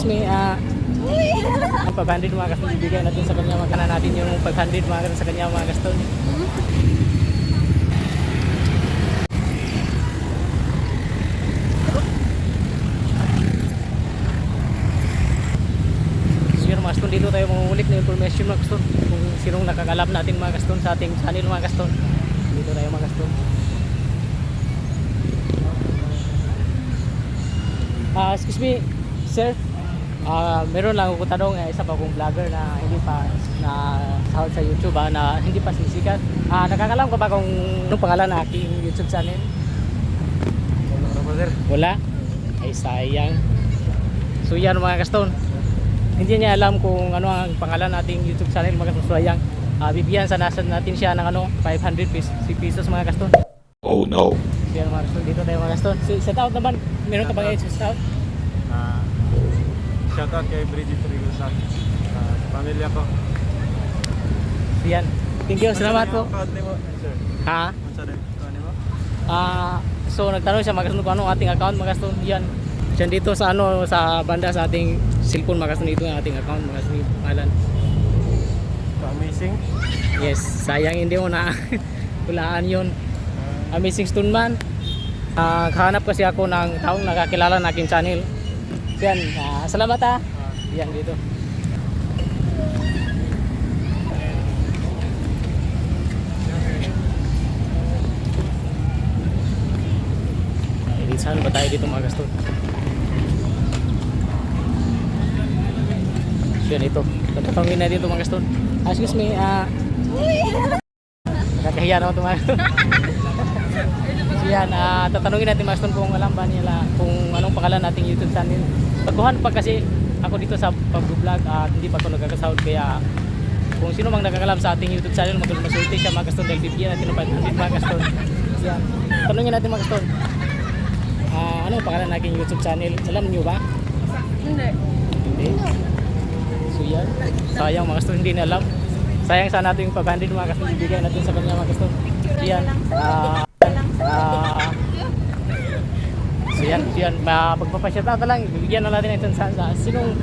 excuse me, ang 500 mga Gaston, bibigay natin sa kanya, magkana natin yung 500 mga Gaston sa kanya mga Gaston. So yun mga Gaston, dito tayo mangungulik na information mga Gaston, kung sinong nakakalam natin mga Gaston sa ating channel mga Gaston. Dito tayo mga Gaston. Excuse me, sir. Meron lang ako tanong, isa pa akong vlogger na hindi pa na sahod sa YouTube na hindi pa sisikat. Nakakalam ka ba kung anong pangalan ng aking YouTube channel? Wala? Ay sayang. So yan mga Gaston. Hindi niya alam kung ano ang pangalan nating YouTube channel mga Gaston. So sayang. Bibigyan sana natin siya ng 500 pesos mga Gaston. Oh no. Yan mga Gaston, dito tayo mga Gaston. Set out naman. Meron ka ba ngayon set out? Shoutout kay Bridget Rigosa, pamilya ko. Yan. Thank you, salamat po. Sir. Ha? So nagtanong siya mga Gaston kung anong ating account mga Gaston. Yan. Diyan dito sa sa banda sa ating cellphone mga Gaston, dito ang ating account mga Gaston, pangalan. Amazing. Yes, sayang hindi mo na hulaan yun. Amazing Stone Man. Kahanap kasi ako ng taong nakakilala ng aking channel. So yan, salamat ha. Yan dito. Saan ba tayo dito mga Gaston? So yan ito. Tatanungin na dito mga Gaston. Excuse me, nakakahiya naman ito mga Gaston. So yan, tatanungin natin mga Gaston kung alam ba nila kung anong pangalan nating YouTube channel. Baguhan pa kasi ako dito sa pag-vlog at hindi pa ako nagkakasahod, kaya kung sino mang nakakalam sa ating YouTube channel, magsulti siya mga Gaston dahil bibigyan natin ng 500 mga Gaston. So yan, tanungin natin mga Gaston. Anong pangalan nating YouTube channel? Alam niyo ba? Hindi. Hindi. So yan, sayang mga Gaston, hindi na alam. Sayang sana natin yung 500 mga Gaston, bibigyan natin sa kanya mga Gaston. So yan, so yan, pagpapashoutout na lang, bibigyan na natin ito sa sinong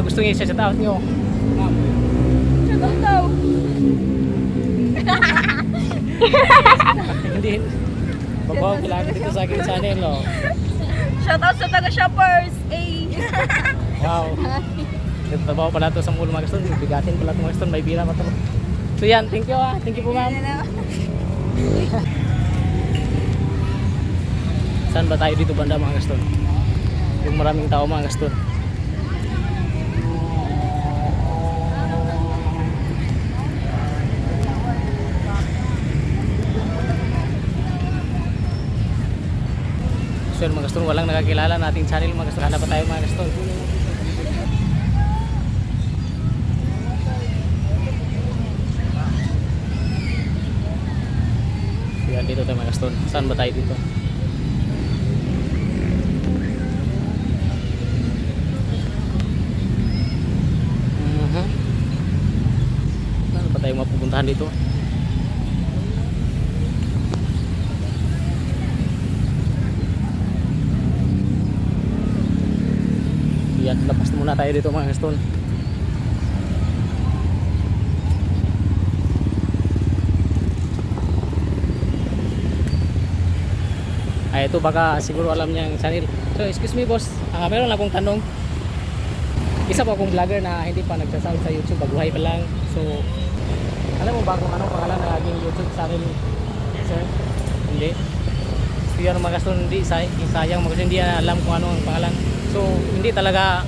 gusto niya i-shoutout nyo. Shoutout daw. Hindi, babaw kailangan dito sa aking channel, no? Shoutout sa taga-shoppers. Wow. Nagtabaw pala ito sa mulo mga Gaston, bigatin pala ito mga Gaston, may bira pa ito. So yan, thank you thank you po ma'am. Saan ba tayo dito banda mga Gaston? Yung maraming tao mga Gaston. So mga Gaston, walang nakakilala nating channel mga Gaston. Hanap pa tayo mga Gaston. So yan, dito tayo mga Gaston. Saan ba tayo dito? Saan ba tayo mapupuntahan dito? Yan, labas muna tayo dito mga Gaston. Ito baka siguro alam niya ang channel. So excuse me boss, meron lang akong tanong. Isa po akong vlogger na hindi pa nagsasahod sa YouTube, baguhay pa lang. So alam mo ba kung anong pangalan ng aking YouTube channel, sir? Hindi. So yan mga Gaston, hindi sayang mga Gaston, hindi alam kung ano ang pangalan. So hindi talaga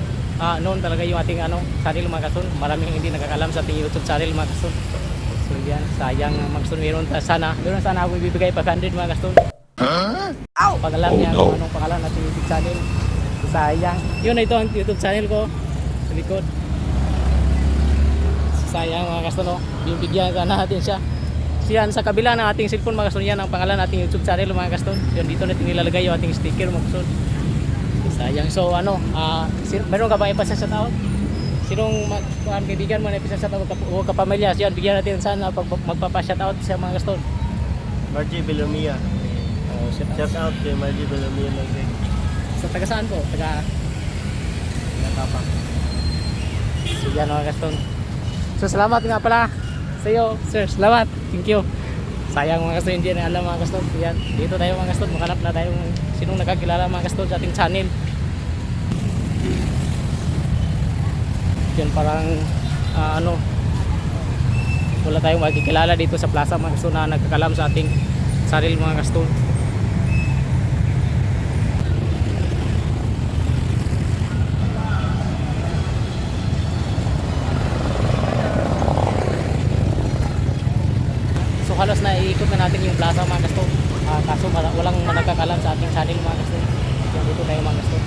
noon talaga yung ating channel mga Gaston. Maraming hindi nakakalam sa ating YouTube channel mga Gaston. So yan, sayang mga Gaston. Meron sana ako ibibigay 500 mga Gaston. Pag alam niya kung anong pangalan natin YouTube channel. So, sayang. Yun, ito ang YouTube channel ko sa likod. So, sayang mga Gaston, no? Bibigyan ka natin siya. So yan, sa kabila ng ating cellphone mga Gaston, yan ang pangalan nating YouTube channel mga Gaston. Yan, dito natin nilalagay yung ating sticker mga Gaston. Sayang. So meron ka ba ipasasataot? Sinong kaibigan mo na ipasasataot o kapamilya? So yan, bigyan natin sana magpapasataot sa mga Gaston. Margie Belomia. Shout out kay Margie Belomia. Sa taga saan po? Taga tapang. So yan mga Gaston. So salamat nga pala sa iyo, sir. Salamat. Thank you. Sayang mga Gaston, hindi na alam mga Gaston. Yan. Dito tayo mga Gaston. Makanap na tayo ng sinong nakakilala mga Gaston sa ating channel. Yan parang ano, wala tayong makikilala dito sa plaza mga Gaston na nagkakalam sa ating saril mga Gaston. So halos na iikot na natin yung plaza mga Gaston. Kaso walang nagkakalam sa ating channel mga Gaston. Yan dito tayo mga Gaston.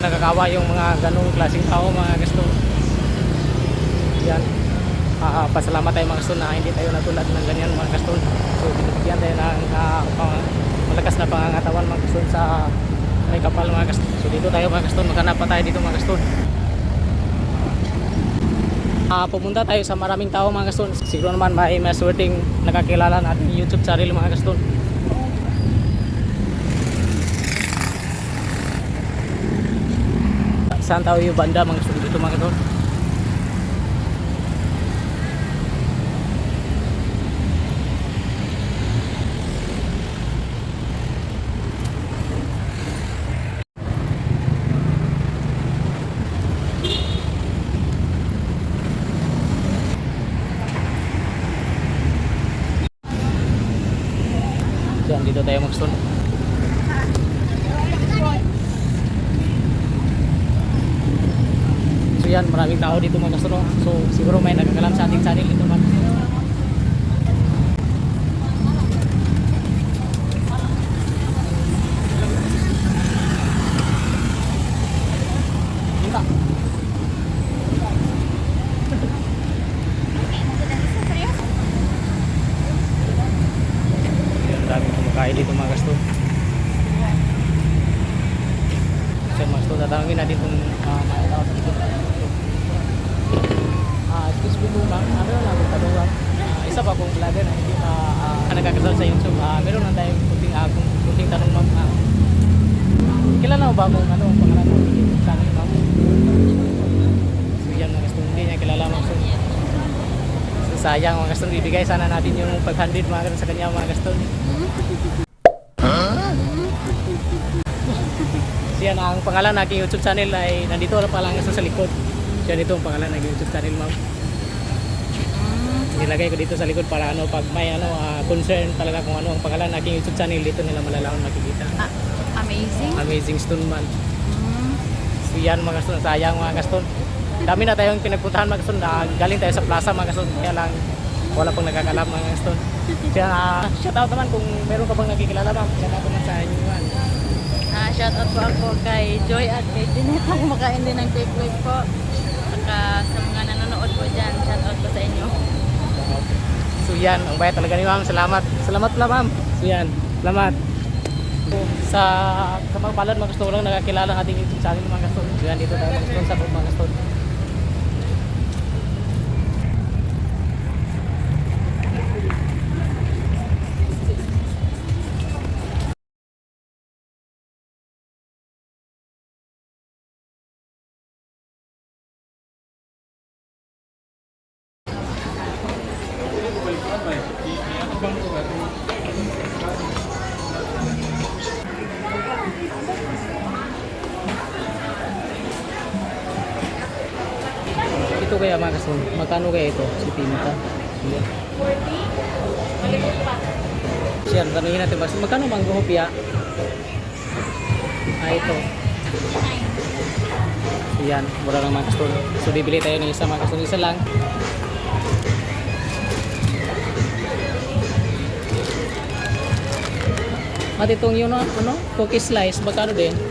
Nakakawa yung mga ganong klaseng tao mga Gaston. Yan. Pasalamat tayo mga Gaston na hindi tayo natulad ng ganyan mga Gaston. So binibigyan tayo ng malakas na pangangatawan mga Gaston sa may kapal mga Gaston. So dito tayo mga Gaston, maghanap pa tayo dito mga Gaston. Pumunta tayo sa maraming tao mga Gaston. Siguro naman may maswerteng nakakilala natin YouTube channel mga Gaston. Saan tayo yung banda mga Gaston dito mga Gaston? Yan, dito tayo mga Gaston. So yan, maraming tao dito mga Gaston. So siguro may nagkakalam sa ating channel dito mga Gaston. Minta. Yan, daming kumakain dito mga Gaston. So mga Gaston, tatawagin natin itong mga tao sa dito. Excuse me po ma'am, meron lang akong tanong. Isa pa akong vlogger na hindi nagkakasal sa YouTube. Meron lang tayong kunting tanong ma'am. Kilala mo ba kung ano ang pangalan ng YouTube channel ma'am? So yan mga Gaston, hindi niya kilala ma'am. So sayang mga Gaston, bibigay sana natin yung 500 mga Gaston sa kanya mga Gaston. So yan, ang pangalan ng aking YouTube channel ay nandito na pa lang sa likod. Yan ito ang pangalan ng YouTube channel ma'am. Nilagay ko dito sa likod para ano, pag may concern talaga kung ano ang pangalan ng aking YouTube channel, dito nila malalaman makikita. Amazing. Amazing Stone Man. So yan mga Gaston, sayang mga Gaston. Dami na tayong pinagpuntahan mga Gaston, galing tayo sa plaza mga Gaston, kaya lang wala pang nagkakalap mga Gaston. Kaya shout out naman kung meron ka bang nakikilala ma'am, shout out naman sa inyo man. Shout out po ako kay Joy at kay Jeanette. Kumakain din ng cake wave po. Saka sa mga nanonood po dyan, shout out po sa inyo. So yan, ang bayad talaga ni ma'am. Salamat. Salamat pala ma'am. So yan, salamat. Sa mga palad mga Gaston, walang nakakilala ng ating YouTube channel mga Gaston. So yan, dito tayo mga Gaston sa mga Gaston. Ito kaya mga Gaston, magkano kaya ito? Si Pinta. Yan. 40. Siyan, tanungin natin ba? Magkano bang guhopya? Ito. Yan, mura lang mga Gaston. So bibili tayo ng isa mga Gaston, isa lang. At itong yun, ano, cookie slice, magkano din? 7.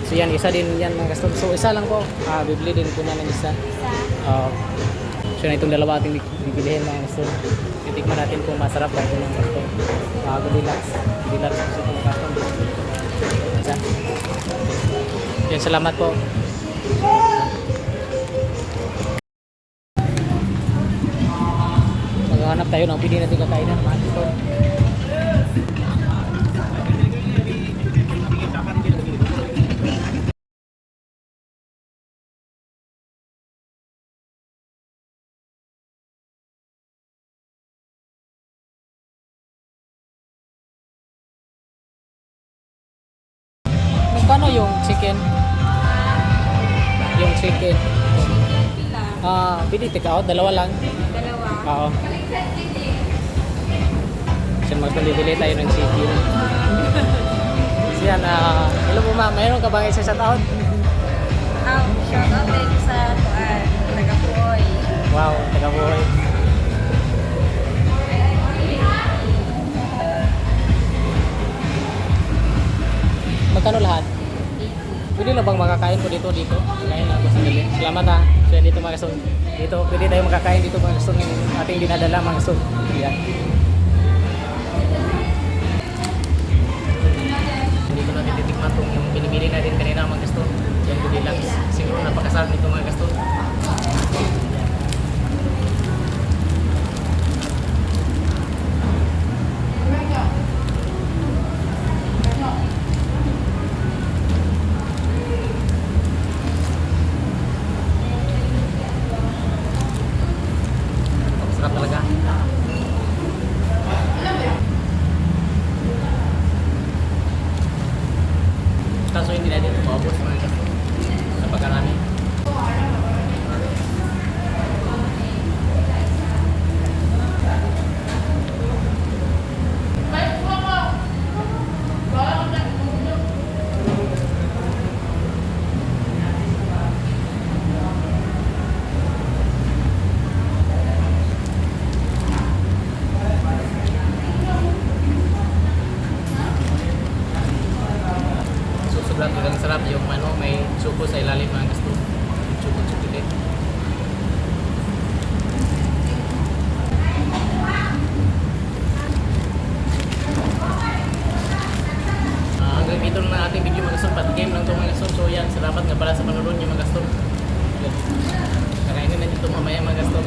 So yan, isa din yan mga Gaston. So isa lang po, bibili din po na ng isa. So So na itong dalawa ating bibilihin mga gusto. Titikman natin kung masarap ba ito mga gusto. Goldilocks. Goldilocks kasi itong custom. Isa. Yan, salamat po. Maghahanap tayo ng pili natin kakainan mga gusto. Magkano yung chicken? Yung chicken. Pili take out, dalawa lang. Dalawa. Oo. Kasi magbili tayo ng chicken. Siyan, hello po ma'am, mayroon ka bang isa shout out? Shout out din sa taga-Puoy. Wow, taga-buhay. Magkano lahat? Pwede na bang makakain ko dito? Kain na ako sa gabi. Salamat ha. So yan dito mga kasong. Dito, pwede tayo makakain dito mga kasong yung ating dinadala mga kasong. Yan. Hindi ko natin titikman itong yung binibili natin kanina mga kasong. Yung Goldilocks. Siguro napakasarap nito mga kasong. Sarap talaga. Kaso hindi natin maubos mga kasong. Napakarami. So sobrang talagang sarap yung may suko sa ilalim mga gusto. Suko-sukulit. Hanggang dito na ang ating video mga gusto. Pat-game lang ito mga gusto. So yan, salamat nga pala sa panonood niyo mga gusto. Kakainin na dito mamaya mga gusto.